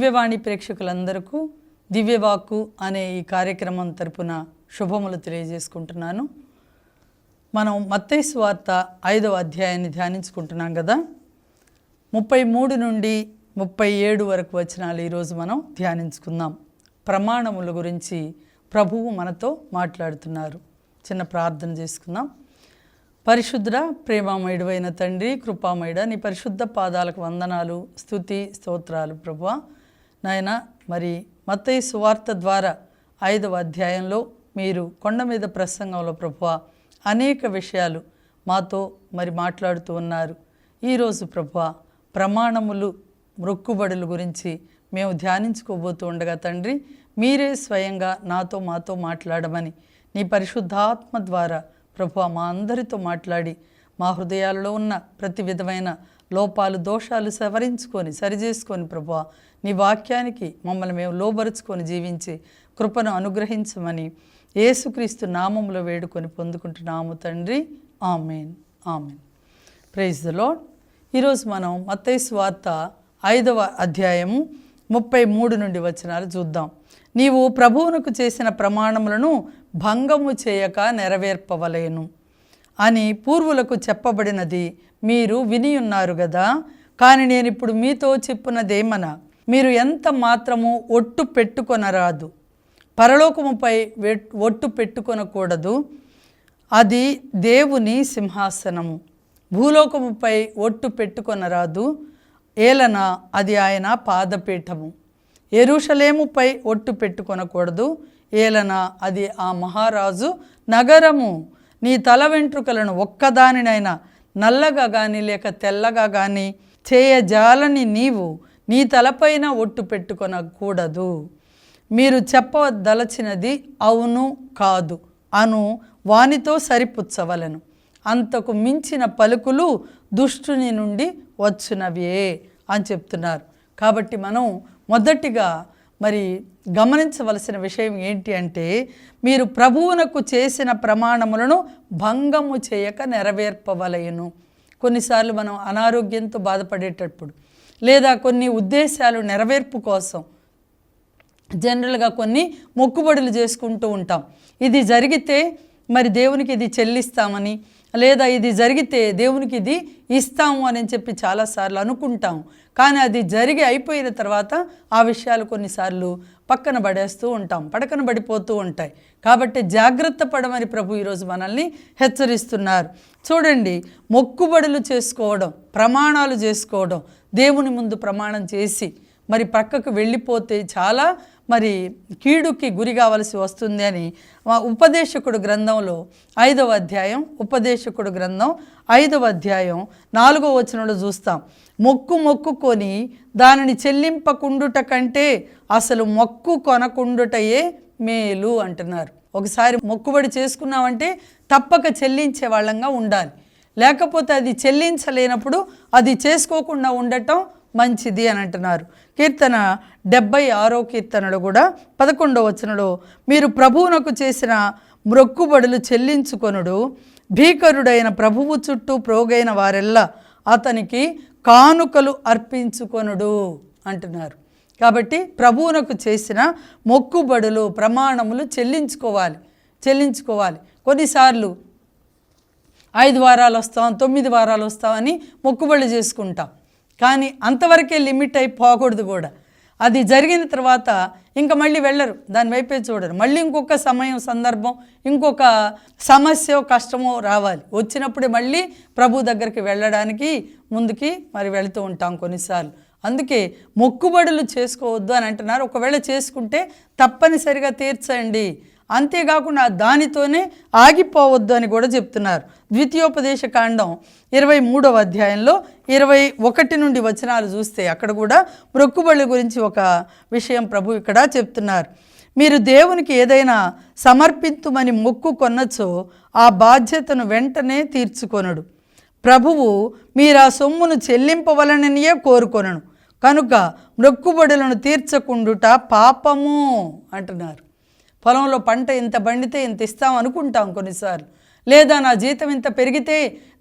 దివ్యవాణి ప్రేక్షకులందరికీ దివ్యవాక్కు అనే ఈ కార్యక్రమం తరపున శుభములు తెలియజేసుకుంటున్నాను. మనం మత్తయి సువార్త 5వ అధ్యాయాన్ని ధ్యానించుకుంటున్నాం కదా. 33 నుండి 37 వరకు వచనాలు ఈరోజు మనం ధ్యానించుకుందాం. ప్రమాణముల గురించి ప్రభువు మనతో మాట్లాడుతున్నారు. చిన్న ప్రార్థన చేసుకుందాం. పరిశుద్ధ ప్రేమామయుడైన తండ్రి, కృపామయుడ, నీ పరిశుద్ధ పాదాలకు వందనాలు, స్తుతి, స్తోత్రాలు ప్రభువా. నాయన, మరి మత్తయి సువార్త ద్వారా 5వ అధ్యాయంలో మీరు కొండ మీద ప్రసంగంలో ప్రభువా అనేక విషయాలు మాతో మరి మాట్లాడుతూ ఉన్నారు. ఈరోజు ప్రభువా ప్రమాణములు, మొక్కుబడుల గురించి మేము ధ్యానించుకోబోతూ ఉండగా తండ్రి, మీరే స్వయంగా మాతో మాట్లాడమని నీ పరిశుద్ధాత్మ ద్వారా ప్రభువా మా అందరితో మాట్లాడి మా హృదయాలలో ఉన్న ప్రతి విధమైన లోపాలు, దోషాలు సవరించుకొని సరిచేసుకొని ప్రభువా నీ వాక్యానికి మమ్మల్ని మేము లోబరుచుకొని జీవించి కృపను అనుగ్రహించమని యేసుక్రీస్తు నామములో వేడుకొని పొందుకుంటున్నాము తండ్రి. Amen, amen. Praise the Lord. ఈరోజు మనం మత్తయి సువార్త 5వ అధ్యాయము 33 నుండి వచనాలు చూద్దాం. నీవు ప్రభువునకు చేసిన ప్రమాణములను భంగము చేయక నెరవేర్పవలేను అని పూర్వులకు చెప్పబడినది మీరు వినియున్నారు కదా. కానీ నేను ఇప్పుడు మీతో చెప్పున్నదేమన, మీరు ఎంత మాత్రము ఒట్టు పెట్టుకొనరాదు, పరలోకముపై ఒట్టు పెట్టుకొనకూడదు, అది దేవుని సింహాసనము. భూలోకముపై ఒట్టు పెట్టుకొనరాదు, ఏలన అది ఆయన పాదపీఠము. యెరూషలేముపై ఒట్టు పెట్టుకొనకూడదు, ఏలన అది ఆ మహారాజు నగరము. నీ తల వెంట్రుకలను ఒక్కదానినైనా నల్లగా కానీ లేక తెల్లగా కానీ చేయజాలని నీవు నీ తలపైన ఒట్టు పెట్టుకొనకూడదు. మీరు చెప్పదలచినది అవును కాదు అను వానితో సరిపుచ్చవలను. అంతకు మించిన పలుకులు దుష్టుని నుండి వచ్చినవే అని చెప్తున్నారు. కాబట్టి మనం మొదటిగా మరి గమనించవలసిన విషయం ఏంటి అంటే, మీరు ప్రభువునకు చేసిన ప్రమాణములను భంగము చేయక నెరవేర్పవలయను. కొన్నిసార్లు మనం అనారోగ్యంతో బాధపడేటప్పుడు లేదా కొన్ని ఉద్దేశాలు నెరవేర్పు కోసం జనరల్గా కొన్ని మొక్కుబడులు చేసుకుంటూ ఉంటాం. ఇది జరిగితే మరి దేవునికి ఇది చెల్లిస్తామని, లేదా ఇది జరిగితే దేవునికి ఇది ఇస్తాము అని చెప్పి చాలాసార్లు అనుకుంటాం. కానీ అది జరిగి అయిపోయిన తర్వాత ఆ విషయాలు కొన్నిసార్లు పక్కన పడేస్తూ ఉంటాం, పడకన పడిపోతూ ఉంటాయి. కాబట్టి జాగ్రత్త పడమని ప్రభు ఈరోజు మనల్ని హెచ్చరిస్తున్నారు. చూడండి, మొక్కుబడులు చేసుకోవడం, ప్రమాణాలు చేసుకోవడం, దేవుని ముందు ప్రమాణం చేసి మరి పక్కకు వెళ్ళిపోతే చాలా మరి కీడుకి గురి కావలసి వస్తుంది అని ఉపదేశకుడు గ్రంథంలో 5వ అధ్యాయం, ఉపదేశకుడు గ్రంథం 5వ అధ్యాయం 4వ వచనంలో చూస్తాం. మొక్కుకొని దానిని చెల్లింపకుండుట కంటే అసలు మొక్కు కొనకుండుటయే మేలు అంటున్నారు. ఒకసారి మొక్కుబడి చేసుకున్నామంటే తప్పక చెల్లించే వాళ్ళంగా ఉండాలి. లేకపోతే అది చెల్లించలేనప్పుడు అది చేసుకోకుండా ఉండటం మంచిది అని అంటున్నారు. కీర్తన 76వ కీర్తనలో కూడా 11వ వచనంలో, మీరు ప్రభువునకు చేసిన మొక్కుబడులు చెల్లించుకొనుడు, భీకరుడైన ప్రభువు చుట్టూ ప్రోగైన వారెల్లా అతనికి కానుకలు అర్పించుకొనుడు అంటున్నారు. కాబట్టి ప్రభువునకు చేసిన మొక్కుబడులు, ప్రమాణములు చెల్లించుకోవాలి. కొన్నిసార్లు 5 వారాలు వస్తాం, 9 వారాలు వస్తామని మొక్కుబడులు చేసుకుంటాం. కానీ అంతవరకే లిమిట్ అయిపోకూడదు కూడా. అది జరిగిన తర్వాత ఇంకా మళ్ళీ వెళ్ళరు, దాని వైపే చూడరు. మళ్ళీ ఇంకొక సమయం, సందర్భం, ఇంకొక సమస్య, కష్టమో రావాలి. వచ్చినప్పుడే మళ్ళీ ప్రభు దగ్గరికి వెళ్ళడానికి ముందుకి మరి వెళుతూ ఉంటాం కొన్నిసార్లు. అందుకే మొక్కుబడులు చేసుకోవద్దు అని అంటున్నారు. ఒకవేళ చేసుకుంటే తప్పనిసరిగా తీర్చండి, అంతేకాకుండా దానితోనే ఆగిపోవద్దు అని కూడా చెప్తున్నారు. ద్వితీయోపదేశ కాండం 23వ అధ్యాయంలో 21 నుండి వచనాలు చూస్తే అక్కడ కూడా మొక్కుబడుల గురించి ఒక విషయం ప్రభు ఇక్కడ చెప్తున్నారు. మీరు దేవునికి ఏదైనా సమర్పింతుమని మొక్కు కొనచ్చో ఆ బాధ్యతను వెంటనే తీర్చుకొనడు. ప్రభువు మీరు ఆ సొమ్మును చెల్లింపవలననియే కోరుకొనను కనుక మొక్కుబడులను తీర్చకుండుట పాపము అంటున్నారు. పొలంలో పంట ఇంత పండితే ఇంత ఇస్తాం అనుకుంటాం కొన్నిసార్లు, లేదా నా జీతం ఇంత పెరిగితే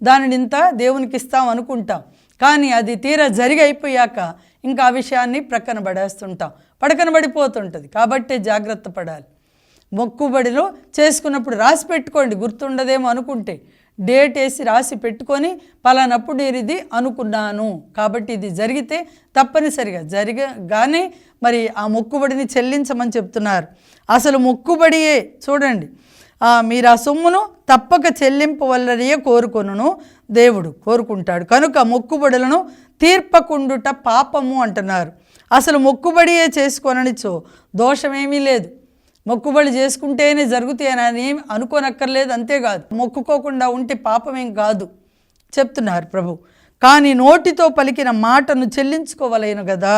దానిని ఇంత దేవునికి ఇస్తాం అనుకుంటాం. కానీ అది తీరా జరిగి అయిపోయాక ఇంకా ఆ విషయాన్ని ప్రక్కన పడేస్తుంటాం, పడకన పడిపోతుంటుంది. కాబట్టి జాగ్రత్త పడాలి. మొక్కుబడిలో చేసుకున్నప్పుడు రాసి పెట్టుకోండి, గుర్తుండదేమో అనుకుంటే డేట్ వేసి రాసి పెట్టుకొని పలానప్పుడు నేను ఇది అనుకున్నాను, కాబట్టి ఇది జరిగితే తప్పనిసరిగా జరగగానే మరి ఆ మొక్కుబడిని చెల్లించమని చెప్తున్నారు. అసలు మొక్కుబడియే చూడండి, మీరు ఆ సొమ్మును తప్పక చెల్లింపవలనయే కోరుకొనును దేవుడు కోరుకుంటాడు, కనుక మొక్కుబడులను తీర్పకుండుట పాపము అంటున్నారు. అసలు మొక్కుబడియే చేసుకోననిచో దోషమేమీ లేదు. మొక్కుబడి చేసుకుంటేనే జరుగుతాయని అనుకోనక్కర్లేదు. అంతేకాదు, మొక్కుకోకుండా ఉంటే పాపమేం కాదు చెప్తున్నారు ప్రభు. కానీ నోటితో పలికిన మాటను చెల్లించుకోవలేను కదా,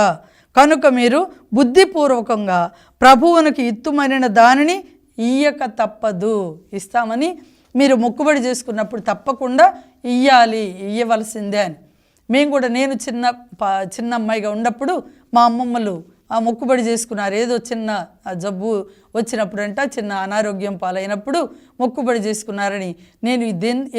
కనుక మీరు బుద్ధిపూర్వకంగా ప్రభువునికి ఇత్తుమనిన దానిని ఇయ్యక తప్పదు. ఇస్తామని మీరు మొక్కుబడి చేసుకున్నప్పుడు తప్పకుండా ఇయ్యవలసిందే అని. మేము కూడా నేను చిన్న అమ్మాయిగా ఉన్నప్పుడు మా అమ్మమ్మలు ఆ మొక్కుబడి చేసుకున్నారు. ఏదో చిన్న జబ్బు వచ్చినప్పుడంట, చిన్న అనారోగ్యం పాలైనప్పుడు మొక్కుబడి చేసుకున్నారని. నేను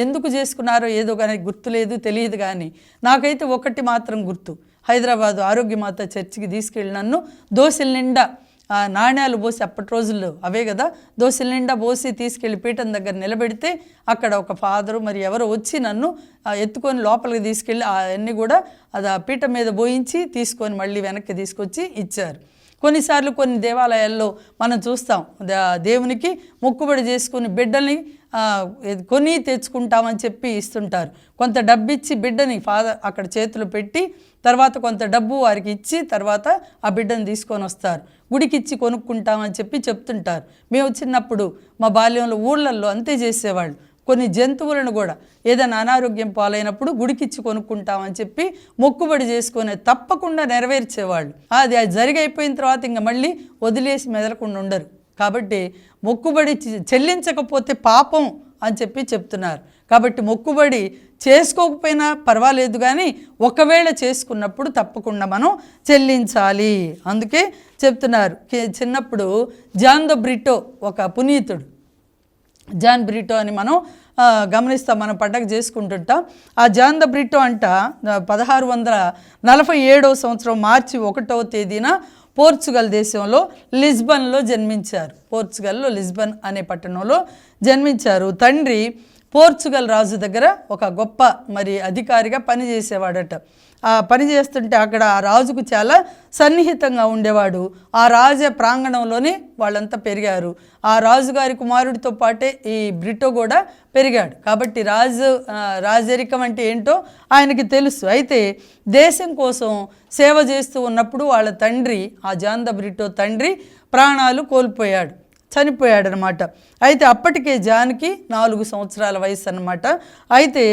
ఎందుకు చేసుకున్నారో ఏదో కానీ గుర్తులేదు, తెలియదు. కానీ నాకైతే ఒకటి మాత్రం గుర్తు, హైదరాబాదు ఆరోగ్యమాత చర్చికి తీసుకెళ్ళి నన్ను దోశల నిండా నాణ్యాలు పోసి, అప్పటి రోజుల్లో అవే కదా, దోశల నిండా పోసి తీసుకెళ్ళి పీఠం దగ్గర నిలబెడితే అక్కడ ఒక ఫాదరు మరి ఎవరో వచ్చి నన్ను ఎత్తుకొని లోపలికి తీసుకెళ్ళి అవన్నీ కూడా అది ఆ పీఠం మీద పోయించి తీసుకొని మళ్ళీ వెనక్కి తీసుకొచ్చి ఇచ్చారు. కొన్నిసార్లు కొన్ని దేవాలయాల్లో మనం చూస్తాం, దేవునికి మొక్కుబడి చేసుకుని బిడ్డల్ని కొని తెచ్చుకుంటామని చెప్పి ఇస్తుంటారు. కొంత డబ్బు ఇచ్చి బిడ్డని ఫాదర్ అక్కడ చేతులు పెట్టి తర్వాత కొంత డబ్బు వారికి ఇచ్చి తర్వాత ఆ బిడ్డను తీసుకొని వస్తారు. గుడికిచ్చి కొనుక్కుంటామని చెప్పి చెప్తుంటారు. మేము చిన్నప్పుడు మా బాల్యంలో ఊళ్ళల్లో అంతే చేసేవాళ్ళు. కొన్ని జంతువులను కూడా ఏదైనా అనారోగ్యం పాలైనప్పుడు గుడికిచ్చి కొనుక్కుంటామని చెప్పి మొక్కుబడి చేసుకొని తప్పకుండా నెరవేర్చేవాళ్ళు. అది జరిగైపోయిన తర్వాత ఇంకా మళ్ళీ వదిలేసి మెదలకుండా ఉండరు. కాబట్టి మొక్కుబడి చెల్లించకపోతే పాపం అని చెప్పి చెప్తున్నారు. కాబట్టి మొక్కుబడి చేసుకోకపోయినా పర్వాలేదు, కానీ ఒకవేళ చేసుకున్నప్పుడు తప్పకుండా మనం చెల్లించాలి. అందుకే చెప్తున్నారు. చిన్నప్పుడు జాన్ ద బ్రిటో ఒక పునీతుడు, జాన్ బ్రిటో అని మనం గమనిస్తాం, మనం పండగ చేసుకుంటుంటాం. ఆ జాన్ ద బ్రిటో అంట 1647 సంవత్సరం మార్చి 1వ తేదీన పోర్చుగల్ దేశంలో లిస్బన్లో జన్మించారు. పోర్చుగల్లో లిస్బన్ అనే పట్టణంలో జన్మించారు. తండ్రి పోర్చుగల్ రాజు దగ్గర ఒక గొప్ప మరి అధికారిగా పనిచేసేవాడట. ఆ పని చేస్తుంటే అక్కడ ఆ రాజుకు చాలా సన్నిహితంగా ఉండేవాడు. ఆ రాజ ప్రాంగణంలోనే వాళ్ళంతా పెరిగారు. ఆ రాజుగారి కుమారుడితో పాటే ఈ బ్రిటో కూడా పెరిగాడు. కాబట్టి రాజరికం అంటే ఏంటో ఆయనకి తెలుసు. అయితే దేశం కోసం సేవ చేస్తూ ఉన్నప్పుడు వాళ్ళ తండ్రి, ఆ జాన్ ద బ్రిటో తండ్రి ప్రాణాలు కోల్పోయాడు, చనిపోయాడనమాట. అయితే అప్పటికే జాన్కి 4 సంవత్సరాల వయసు అన్నమాట. అయితే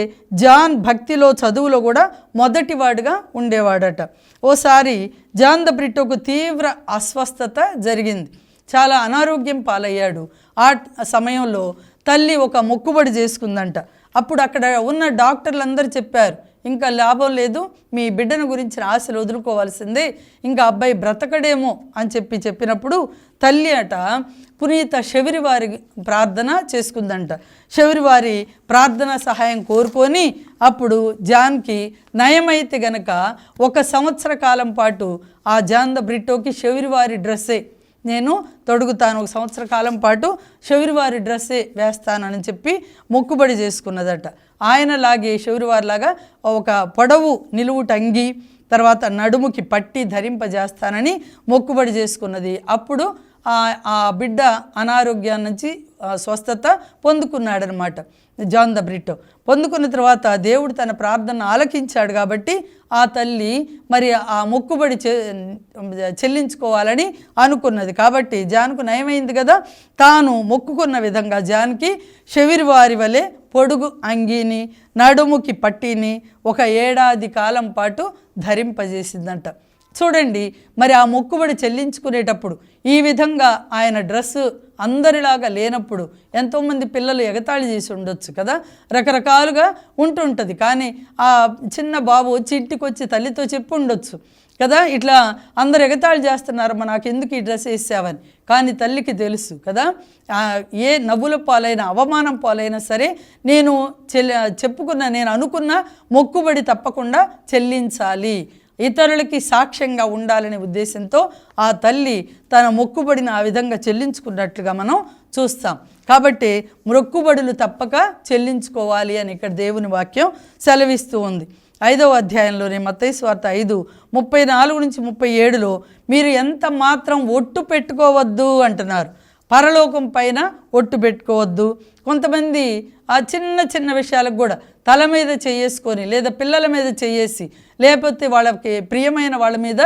జాన్ భక్తిలో చదువులో కూడా మొదటివాడుగా ఉండేవాడట. ఓసారి జాన్ ద బ్రిటోకు తీవ్ర అస్వస్థత జరిగింది, చాలా అనారోగ్యం పాలయ్యాడు. ఆ సమయంలో తల్లి ఒక మొక్కుబడి చేసుకుందంట. అప్పుడు అక్కడ ఉన్న డాక్టర్లందరూ చెప్పారు, ఇంకా లాభం లేదు, మీ బిడ్డను గురించిన ఆశలు వదులుకోవాల్సిందే, ఇంకా అబ్బాయి బ్రతకడేమో అని చెప్పినప్పుడు తల్లి అట పునీత శబరివారి ప్రార్థన చేసుకుందంట. శబరివారి ప్రార్థన సహాయం కోరుకొని అప్పుడు జాన్కి నయమైతే గనక 1 సంవత్సర కాలం పాటు ఆ జాన్ ద బ్రిటోకి శబరివారి డ్రెస్సే నేను తొడుగుతాను, 1 సంవత్సర కాలం పాటు శబరివారి డ్రెస్సే వేస్తానని చెప్పి మొక్కుబడి చేసుకున్నదట. ఆయనలాగే శబరివారిలాగా ఒక పొడవు నిలువుటంగి, తర్వాత నడుముకి పట్టి ధరింపజేస్తానని మొక్కుబడి చేసుకున్నది. అప్పుడు ఆ బిడ్డ అనారోగ్యాన్ని నుంచి స్వస్థత పొందుకున్నాడనమాట జాన్ ద బ్రిటో. పొందుకున్న తర్వాత దేవుడు తన ప్రార్థన ఆలకించాడు. కాబట్టి ఆ తల్లి మరి ఆ మొక్కుబడి చెల్లించుకోవాలని అనుకున్నది. కాబట్టి జాన్కు నయమైంది కదా, తాను మొక్కుకున్న విధంగా జాన్కి శబరివారి వలె పొడుగు అంగీని, నడుముకి పట్టీని 1 ఏడాది కాలం పాటు ధరింపజేసిందంట. చూడండి, మరి ఆ మొక్కుబడి చెల్లించుకునేటప్పుడు ఈ విధంగా ఆయన డ్రెస్సు అందరిలాగా లేనప్పుడు ఎంతోమంది పిల్లలు ఎగతాళి చేసి ఉండొచ్చు కదా, రకరకాలుగా ఉంటుంటుంది. కానీ ఆ చిన్న బాబు వచ్చి ఇంటికి వచ్చి తల్లితో చెప్పి ఉండొచ్చు కదా, ఇట్లా అందరు ఎగతాళి చేస్తున్నారమ్మా, నాకు ఎందుకు ఈ డ్రెస్ వేసావని. కానీ తల్లికి తెలుసు కదా, ఏ నవ్వుల పాలైనా అవమానం పాలైనా సరే నేను అనుకున్న మొక్కుబడి తప్పకుండా చెల్లించాలి. ఇతరులకి సాక్ష్యంగా ఉండాలనే ఉద్దేశంతో ఆ తల్లి తన మొక్కుబడిని ఆ విధంగా చెల్లించుకున్నట్లుగా మనం చూస్తాం. కాబట్టి మొక్కుబడులు తప్పక చెల్లించుకోవాలి అని ఇక్కడ దేవుని వాక్యం సెలవిస్తూ ఉంది. 5వ అధ్యాయంలోనే మత్తయి సువార్త 5:34-37 మీరు ఎంత మాత్రం ఒట్టు పెట్టుకోవద్దు అంటున్నారు. పరలోకం పైన ఒట్టు పెట్టుకోవద్దు. కొంతమంది ఆ చిన్న చిన్న విషయాలకు కూడా తల మీద చేసుకొని లేదా పిల్లల మీద చేసి లేకపోతే వాళ్ళకి ప్రియమైన వాళ్ళ మీద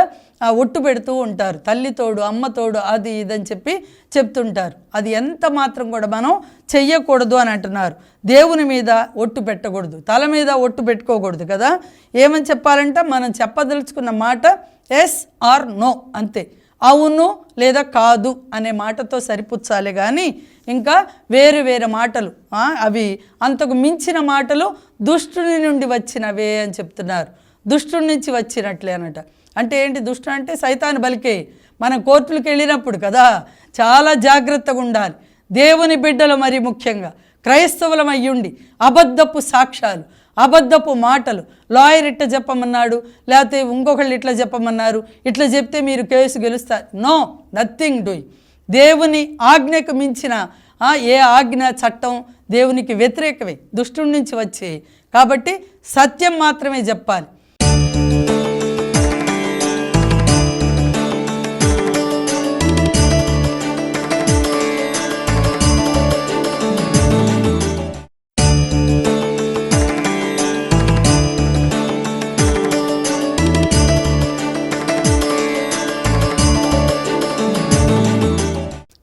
ఒట్టు పెడుతూ ఉంటారు. తల్లి తోడు, అమ్మ తోడు, అది ఇదని చెప్పి చెప్తుంటారు. అది ఎంత మాత్రం కూడా మనం చెయ్యకూడదు అని అంటున్నారు. దేవుని మీద ఒట్టు పెట్టకూడదు, తల మీద ఒట్టు పెట్టుకోకూడదు కదా. ఏమని చెప్పాలంటే మనం చెప్పదలుచుకున్న మాట ఎస్ ఆర్ నో, అంతే. అవును లేదా కాదు అనే మాటతో సరిపుచ్చాలి కానీ ఇంకా వేరు వేరే మాటలు, అవి అంతకు మించిన మాటలు దుష్టుని నుండి వచ్చినవే అని చెప్తున్నారు. దుష్టుడి నుంచి వచ్చినట్లే అనట. అంటే ఏంటి దుష్టుడు అంటే? సైతాను బలికే. మనం కోర్టులకు వెళ్ళినప్పుడు కదా చాలా జాగ్రత్తగా ఉండాలి. దేవుని బిడ్డలు మరి ముఖ్యంగా క్రైస్తవులం అయ్యుండి అబద్ధపు సాక్ష్యాలు, అబద్ధపు మాటలు, లాయర్ ఇట్లా చెప్పమన్నాడు, లేకపోతే ఇంకొకళ్ళు ఇట్లా చెప్పమన్నారు, ఇట్లా చెప్తే మీరు కేసు గెలుస్తారు. No, nothing doing. దేవుని ఆజ్ఞకు మించిన ఏ ఆజ్ఞ చట్టం దేవునికి వ్యతిరేకమే, దుష్టుడి నుంచి వచ్చే. కాబట్టి సత్యం మాత్రమే చెప్పాలి.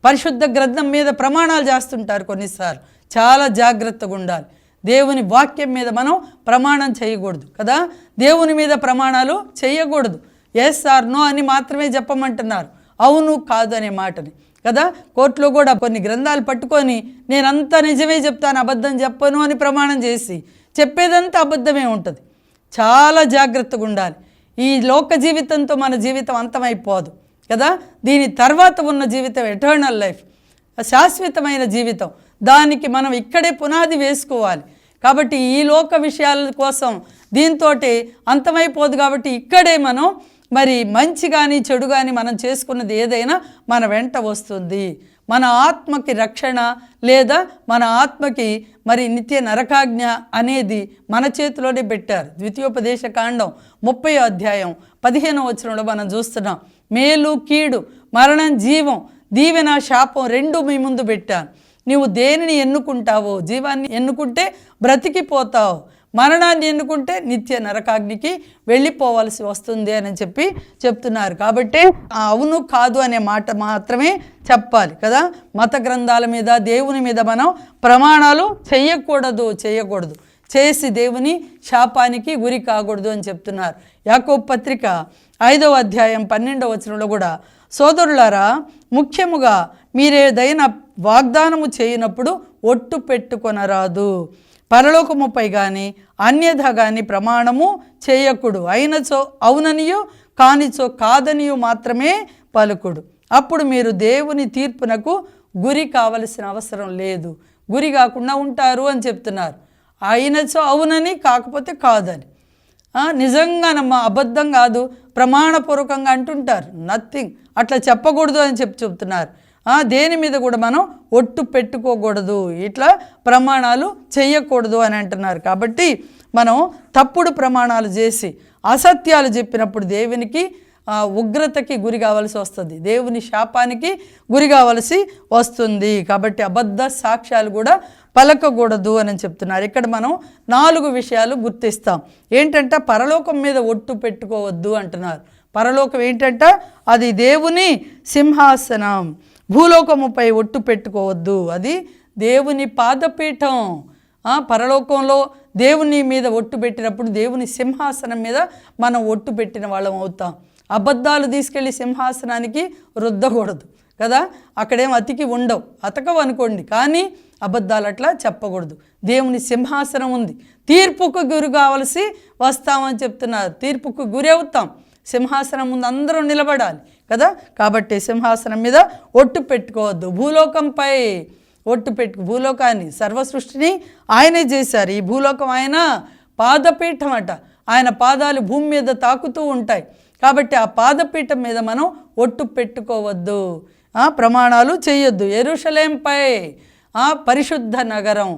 పరిశుద్ధ గ్రంథం మీద ప్రమాణాలు చేస్తుంటారు కొన్నిసార్లు. చాలా జాగ్రత్తగా ఉండాలి. దేవుని వాక్యం మీద మనం ప్రమాణం చేయకూడదు కదా. దేవుని మీద ప్రమాణాలు చేయకూడదు. ఎస్ ఆర్ నో అని మాత్రమే చెప్పమంటున్నారు, అవును కాదు అనే మాటని కదా. కోర్టులో కూడా కొన్ని గ్రంథాలు పట్టుకొని నేనంతా నిజమే చెప్తాను, అబద్ధం చెప్పను అని ప్రమాణం చేసి చెప్పేదంతా అబద్ధమే ఉంటుంది. చాలా జాగ్రత్తగా ఉండాలి. ఈ లోక జీవితంతో మన జీవితం అంతమైపోదు కదా. దీని తర్వాత ఉన్న జీవితం ఎటర్నల్ లైఫ్, శాశ్వతమైన జీవితం. దానికి మనం ఇక్కడే పునాది వేసుకోవాలి. కాబట్టి ఈ లోక విషయాల కోసం దీంతో అంతమైపోదు. కాబట్టి ఇక్కడే మనం మరి మంచి కానీ చెడు కానీ మనం చేసుకున్నది ఏదైనా మన వెంట వస్తుంది. మన ఆత్మకి రక్షణ లేదా మన ఆత్మకి మరి నిత్య నరకాజ్ఞ అనేది మన చేతిలోనే పెట్టారు. ద్వితీయోపదేశ కాండం 30వ అధ్యాయం 15వ వచనంలో మనం చూస్తున్నాం. మేలు కీడు, మరణం జీవం, దీవెన శాపం రెండు మీ ముందు పెట్టాను. నీవు దేనిని ఎన్నుకుంటావో, జీవాన్ని ఎన్నుకుంటే బ్రతికిపోతావు, మరణాన్ని ఎన్నుకుంటే నిత్య నరకాగ్నికి వెళ్ళిపోవలసి వస్తుంది అని చెప్తున్నారు. కాబట్టి అవును కాదు అనే మాట మాత్రమే చెప్పాలి కదా. మత గ్రంథాల మీద దేవుని మీద మనం ప్రమాణాలు చేయకూడదు. చేసి దేవుని శాపానికి గురి కాకూడదు అని చెప్తున్నారు. యాకోబు పత్రిక 5వ అధ్యాయం 12వ వచనంలో కూడా, సోదరులారా ముఖ్యముగా మీరేదైనా వాగ్దానము చేయనప్పుడు ఒట్టు పెట్టుకొనరాదు, పరలోకముపై కానీ అన్యథ కానీ ప్రమాణము చేయకుడు, అయినచో అవుననియో కానిచో కాదనియో మాత్రమే పలుకుడు. అప్పుడు మీరు దేవుని తీర్పునకు గురి కావలసిన అవసరం లేదు, గురి కాకుండా ఉంటారు అని చెప్తున్నారు. అయినచో అవునని, కాకపోతే కాదని. నిజంగా అబద్ధం కాదు, ప్రమాణపూర్వకంగా అంటుంటారు. నథింగ్, అట్లా చెప్పకూడదు అని చెప్తున్నారు. దేని మీద కూడా మనం ఒట్టు పెట్టుకోకూడదు, ఇట్లా ప్రమాణాలు చేయకూడదు అని అంటున్నారు. కాబట్టి మనం తప్పుడు ప్రమాణాలు చేసి అసత్యాలు చెప్పినప్పుడు దేవునికి ఉగ్రతకి గురి కావాల్సి వస్తుంది, దేవుని శాపానికి గురి కావలసి వస్తుంది. కాబట్టి అబద్ధ సాక్ష్యాలు కూడా పలకకూడదు అని చెప్తున్నారు. ఇక్కడ మనం 4 విషయాలు గుర్తిస్తాం. ఏంటంటే పరలోకం మీద ఒట్టు పెట్టుకోవద్దు అంటున్నారు. పరలోకం ఏంటంట? అది దేవుని సింహాసనం. భూలోకముపై ఒట్టు పెట్టుకోవద్దు, అది దేవుని పాదపీఠం. పరలోకంలో దేవుని మీద ఒట్టు పెట్టినప్పుడు దేవుని సింహాసనం మీద మనం ఒట్టు పెట్టిన వాళ్ళం అవుతాం. అబద్ధాలు తీసుకెళ్ళి సింహాసనానికి రుద్దకూడదు కదా. అక్కడేం అతికి ఉండవు, అతకవు అనుకోండి, కానీ అబద్ధాలు అట్లా చెప్పకూడదు. దేవుని సింహాసనం ఉంది, తీర్పుకు గురి కావలసి వస్తామని చెప్తున్నారు. తీర్పుకు గురి అవుతాం, సింహాసనం ముందు అందరూ నిలబడాలి కదా. కాబట్టి సింహాసనం మీద ఒట్టు పెట్టుకోవద్దు. భూలోకంపై ఒట్టు భూలోకాన్ని, సర్వ సృష్టిని ఆయనే చేశారు. ఈ భూలోకం ఆయన పాదపీఠం అట. ఆయన పాదాలు భూమి మీద తాకుతూ ఉంటాయి. కాబట్టి ఆ పాదపీఠం మీద మనం ఒట్టు పెట్టుకోవద్దు, ప్రమాణాలు చేయొద్దు. యెరూషలేంపై పరిశుద్ధ నగరం,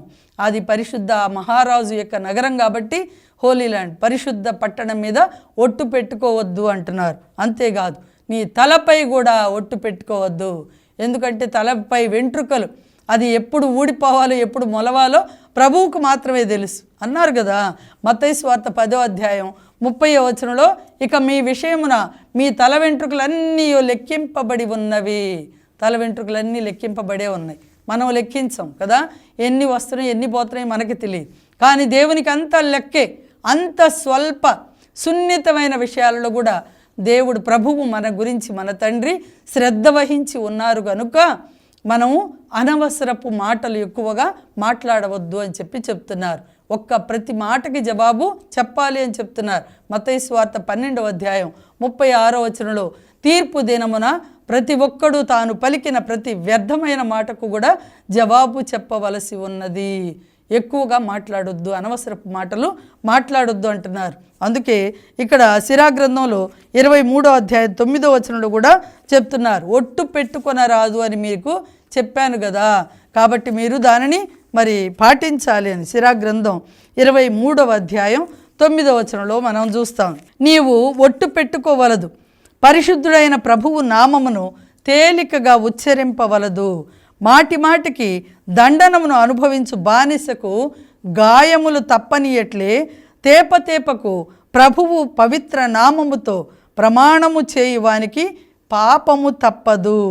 అది పరిశుద్ధ మహారాజు యొక్క నగరం కాబట్టి హోలీ ల్యాండ్, పరిశుద్ధ పట్టణం మీద ఒట్టు పెట్టుకోవద్దు అంటున్నారు. అంతేకాదు నీ తలపై కూడా ఒట్టు పెట్టుకోవద్దు. ఎందుకంటే తలపై వెంట్రుకలు అది ఎప్పుడు ఊడిపోవాలో ఎప్పుడు మొలవాలో ప్రభువుకు మాత్రమే తెలుసు అన్నారు కదా. మత్తయి సువార్త 10వ అధ్యాయం 30వ వచనంలో, ఇక మీ విషయమున మీ తల వెంట్రుకలన్నీ లెక్కింపబడి ఉన్నవి. తల వెంట్రుకలన్నీ లెక్కింపబడే ఉన్నాయి. మనం లెక్కించాం కదా, ఎన్ని వస్తున్నాయి ఎన్ని పోతున్నాయి మనకి తెలియదు. కానీ దేవునికి అంత లెక్కే. అంత స్వల్ప సున్నితమైన విషయాలలో కూడా దేవుడు ప్రభువు మన గురించి, మన తండ్రి శ్రద్ధ వహించి ఉన్నారు కనుక మనము అనవసరపు మాటలు ఎక్కువగా మాట్లాడవద్దు అని చెప్తున్నారు. ప్రతి మాటకి జవాబు చెప్పాలి అని చెప్తున్నారు. మత్తయి సువార్త 12వ అధ్యాయం 36వ వచనంలో, తీర్పు దినమున ప్రతి ఒక్కడు తాను పలికిన ప్రతి వ్యర్థమైన మాటకు కూడా జవాబు చెప్పవలసి ఉన్నది. ఎక్కువగా మాట్లాడొద్దు, అనవసరపు మాటలు మాట్లాడొద్దు అంటున్నారు. అందుకే ఇక్కడ సిరా గ్రంథంలో 23వ అధ్యాయం 9వ వచనంలో కూడా చెప్తున్నారు, ఒట్టు పెట్టుకొనరాదు అని మీకు చెప్పాను కదా, కాబట్టి మీరు దానిని మరి పాటించాలి అని. సిరా గ్రంథం 23వ అధ్యాయం 9వ వచనంలో మనం చూస్తాం, నీవు ఒట్టు పెట్టుకోవలదు, పరిశుద్ధుడైన ప్రభువు నామమును తేలికగా ఉచ్చరింపవలదు, మాటి మాటికి దండనమును అనుభవించు బానిసకు గాయములు తప్పనియట్లే తేపతేపకు ప్రభువు పవిత్ర నామముతో ప్రమాణము చేయువానికి పాపము తప్పదు,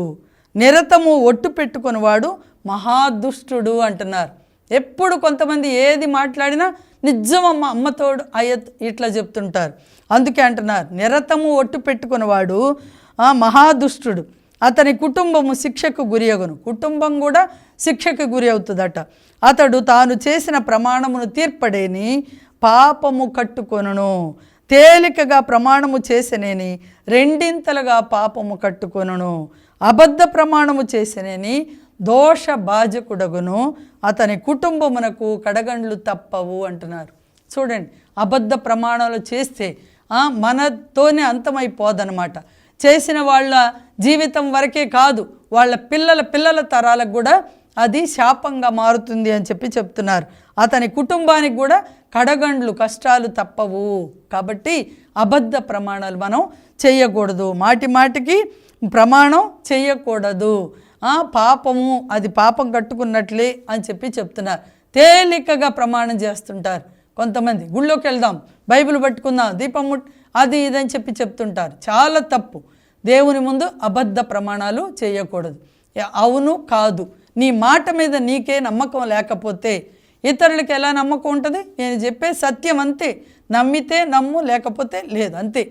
నిరతము ఒట్టు పెట్టుకునివాడు మహాదుష్టుడు అంటున్నారు. ఎప్పుడు కొంతమంది ఏది మాట్లాడినా నిజమమ్మ అమ్మతోడు ఇట్లా చెప్తుంటారు. అందుకే అంటున్నారు, నిరతము ఒట్టు పెట్టుకునివాడు మహాదుష్టుడు, అతని కుటుంబము శిక్షకు గురి అగును. కుటుంబం కూడా శిక్షకు గురి అవుతుందట. అతడు తాను చేసిన ప్రమాణమును తీర్పడేని పాపము కట్టుకొనును, తేలికగా ప్రమాణము చేసినేని రెండింతలుగా పాపము కట్టుకొనును, అబద్ధ ప్రమాణము చేసినేని దోష బాజకుడగును, అతని కుటుంబమునకు కడగండ్లు తప్పవు అంటున్నారు. చూడండి, అబద్ధ ప్రమాణాలు చేస్తే మనతోనే అంతమైపోదన్నమాట. చేసిన వాళ్ళ జీవితం వరకే కాదు, వాళ్ళ పిల్లల తరాలకు కూడా అది శాపంగా మారుతుంది అని చెప్తున్నారు. అతని కుటుంబానికి కూడా కడగండ్లు కష్టాలు తప్పవు. కాబట్టి అబద్ధ ప్రమాణాలు మనం చేయకూడదు, మాటి మాటికి ప్రమాణం చేయకూడదు. పాపము, అది పాపం కట్టుకున్నట్లే అని చెప్తున్నారు. తేలికగా ప్రమాణం చేస్తుంటారు కొంతమంది. గుళ్ళోకి వెళ్దాం, బైబిల్ పట్టుకుందాం, దీపం అది ఇదని చెప్తుంటారు. చాలా తప్పు. దేవుని ముందు అబద్ధ ప్రమాణాలు చేయకూడదు. అవును కాదు, నీ మాట మీద నీకే నమ్మకం లేకపోతే ఇతరులకి ఎలా నమ్మకం ఉంటుంది? నేను చెప్పే సత్యం అంతే, నమ్మితే నమ్ము, లేకపోతే లేదు, అంతే.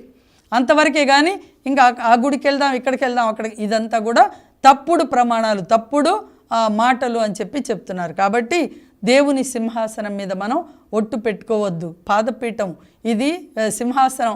అంతవరకే. కానీ ఇంకా ఆ గుడికి వెళ్దాం, ఇక్కడికి వెళ్దాం, అక్కడికి, ఇదంతా కూడా తప్పుడు ప్రమాణాలు, తప్పుడు మాటలు అని చెప్తున్నారు. కాబట్టి దేవుని సింహాసనం మీద మనం ఒట్టు పెట్టుకోవద్దు. పాదపీఠం ఇది సింహాసనం,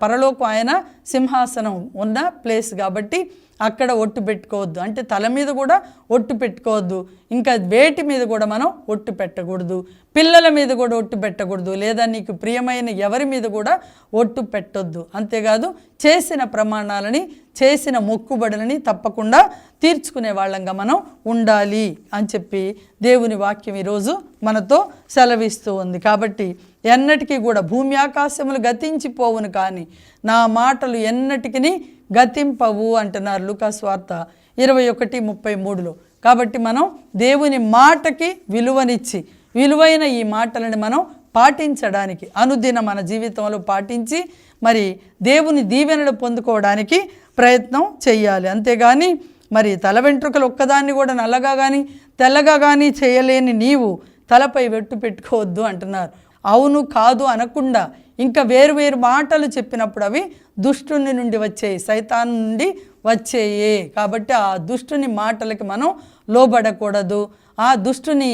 పరలోకం ఆయన సింహాసనం ఉన్న ప్లేస్ కాబట్టి అక్కడ ఒట్టు పెట్టుకోవద్దు. అంటే తల మీద కూడా ఒట్టు పెట్టుకోవద్దు, ఇంకా వేటి మీద కూడా మనం ఒట్టు పెట్టకూడదు, పిల్లల మీద కూడా ఒట్టు పెట్టకూడదు, లేదా నీకు ప్రియమైన ఎవరి మీద కూడా ఒట్టు పెట్టొద్దు. అంతేకాదు చేసిన ప్రమాణాలని, చేసిన మొక్కుబడులని తప్పకుండా తీర్చుకునే వాళ్ళంగా మనం ఉండాలి అని దేవుని వాక్యం ఈరోజు మనతో సెలవిస్తూ ఉంది. కాబట్టి ఎన్నటికీ కూడా భూమి ఆకాశములు గతించిపోవును కానీ నా మాటలు ఎన్నటికి గతింపవు అంటున్నారు లూకాసు వార్త 21:33లో. కాబట్టి మనం దేవుని మాటకి విలువనిచ్చి, విలువైన ఈ మాటలను మనం పాటించడానికి, అనుదిన మన జీవితంలో పాటించి మరి దేవుని దీవెనలు పొందుకోవడానికి ప్రయత్నం చేయాలి. అంతేగాని మరి తల వెంట్రుకలు ఒక్కదాన్ని కూడా నల్లగా కానీ తెల్లగా కానీ చేయలేని నీవు తలపై వెట్టు పెట్టుకోవద్దు అంటున్నారు. అవును కాదు అనకుండా ఇంకా వేరు మాటలు చెప్పినప్పుడు అవి దుష్టుని నుండి వచ్చేయి, సైతాను నుండి వచ్చేయే. కాబట్టి ఆ దుష్టుని మాటలకి మనం లోబడకూడదు, ఆ దుష్టుని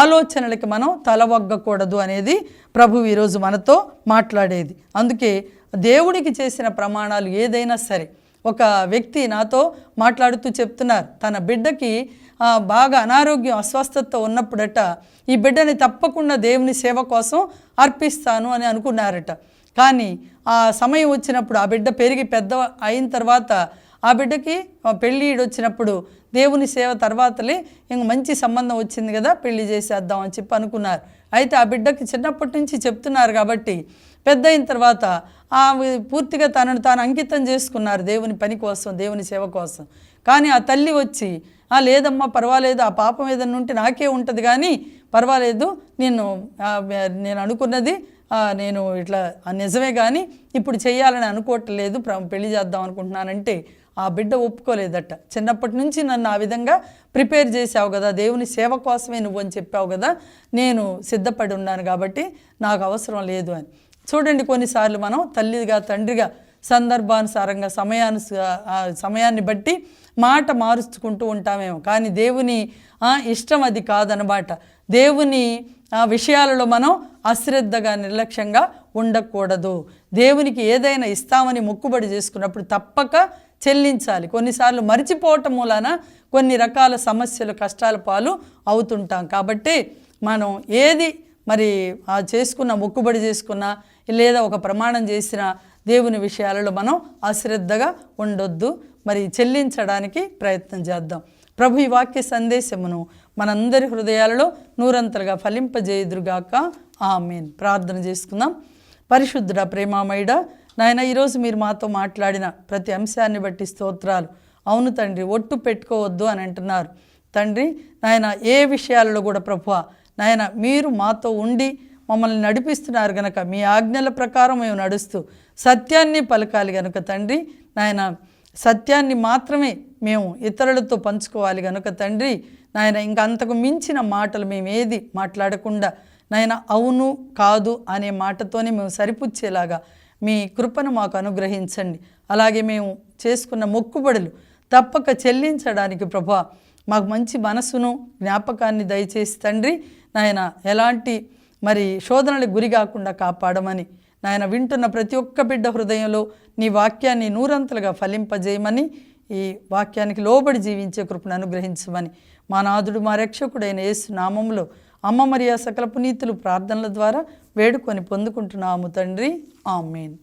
ఆలోచనలకి మనం తలవగ్గకూడదు అనేది ప్రభు ఈరోజు మనతో మాట్లాడేది. అందుకే దేవుడికి చేసిన ప్రమాణాలు ఏదైనా సరే, ఒక వ్యక్తి నాతో మాట్లాడుతూ చెప్తున్నారు, తన బిడ్డకి బాగా అనారోగ్యం, అస్వస్థత ఉన్నప్పుడట ఈ బిడ్డని తప్పకుండా దేవుని సేవ కోసం అర్పిస్తాను అని అనుకున్నారట. కానీ ఆ సమయం వచ్చినప్పుడు ఆ బిడ్డ పెరిగి పెద్ద అయిన తర్వాత ఆ బిడ్డకి పెళ్ళి వచ్చినప్పుడు దేవుని సేవ తర్వాతలే ఇంక మంచి సంబంధం వచ్చింది కదా పెళ్లి చేసేద్దాం అని చెప్పి అనుకున్నారు. అయితే ఆ బిడ్డకి చిన్నప్పటి నుంచి చెప్తున్నారు కాబట్టి పెద్ద అయిన తర్వాత పూర్తిగా తనను తాను అంకితం చేసుకున్నారు దేవుని పని కోసం, దేవుని సేవ కోసం. కానీ ఆ తల్లి వచ్చి లేదమ్మా పర్వాలేదు, ఆ పాపం ఏదన్నా ఉంటే నాకే ఉంటుంది కానీ పర్వాలేదు, నేను అనుకున్నది నేను ఇట్లా నిజమే కానీ ఇప్పుడు చేయాలని అనుకోవట్లేదు, పెళ్లి చేద్దాం అనుకుంటున్నానంటే ఆ బిడ్డ ఒప్పుకోలేదట. చిన్నప్పటి నుంచి నన్ను ఆ విధంగా ప్రిపేర్ చేసావు కదా, దేవుని సేవ కోసమే నువ్వు అని చెప్పావు కదా, నేను సిద్ధపడి ఉన్నాను కాబట్టి నాకు అవసరం లేదు అని. చూడండి, కొన్నిసార్లు మనం తల్లిగా తండ్రిగా సందర్భానుసారంగా సమయాన్ని బట్టి మాట మారుచుకుంటూ ఉంటామేమో, కానీ దేవుని ఇష్టం అది కాదనమాట. దేవుని విషయాలలో మనం అశ్రద్ధగా నిర్లక్ష్యంగా ఉండకూడదు. దేవునికి ఏదైనా ఇస్తామని మొక్కుబడి చేసుకున్నప్పుడు తప్పక చెల్లించాలి. కొన్నిసార్లు మర్చిపోవటం మూలాన కొన్ని రకాల సమస్యలు కష్టాల పాలు అవుతుంటాం. కాబట్టి మనం ఏది మరి చేసుకున్న మొక్కుబడి చేసుకున్నా లేదా ఒక ప్రమాణం చేసిన దేవుని విషయాలలో మనం అశ్రద్ధగా ఉండొద్దు, మరి చెల్లించడానికి ప్రయత్నం చేద్దాం. ప్రభు ఈ వాక్య సందేశమును మనందరి హృదయాలలో నూరంతలుగా ఫలింపజేయుదురుగాక. ఆమేన్. ప్రార్థన చేసుకుందాం. పరిశుద్ధుడా, ప్రేమామయుడా, నాయన ఈరోజు మీరు మాతో మాట్లాడిన ప్రతి అంశాన్ని బట్టి స్తోత్రాలు. అవును తండ్రి, ఒట్టు పెట్టుకోవద్దు అని అంటున్నారు తండ్రి. నాయన ఏ విషయాలలో కూడా ప్రభువా నాయన మీరు మాతో ఉండి మమ్మల్ని నడిపిస్తున్నారు గనక మీ ఆజ్ఞల ప్రకారం మేము నడుస్తూ సత్యాన్ని పలకాలి గనుక తండ్రి నాయన, సత్యాన్ని మాత్రమే మేము ఇతరులతో పంచుకోవాలి గనుక తండ్రి నాయన, ఇంకా అంతకు మించిన మాటలు మేము ఏది మాట్లాడకుండా నాయన అవును కాదు అనే మాటతోనే మేము సరిపుచ్చేలాగా మీ కృపను మాకు అనుగ్రహించండి. అలాగే మేము చేసుకున్న మొక్కుబడులు తప్పక చెల్లించడానికి ప్రభా మాకు మంచి మనసును జ్ఞాపకాన్ని దయచేసి తండ్రి నాయన, ఎలాంటి మరి శోధనలకు గురి కాకుండా కాపాడమని నాయన, వింటున్న ప్రతి ఒక్క బిడ్డ హృదయంలో నీ వాక్యాన్ని నూరంతలుగా ఫలింపజేయమని, ఈ వాక్యానికి లోబడి జీవించే కృపను అనుగ్రహించమని మా నాథుడు మా రక్షకుడైన యేసు నామములో అమ్మ మరియా సకల పునీతులు ప్రార్థనల ద్వారా వేడుకొని పొందుకుంటున్నాము తండ్రి. ఆమేన్.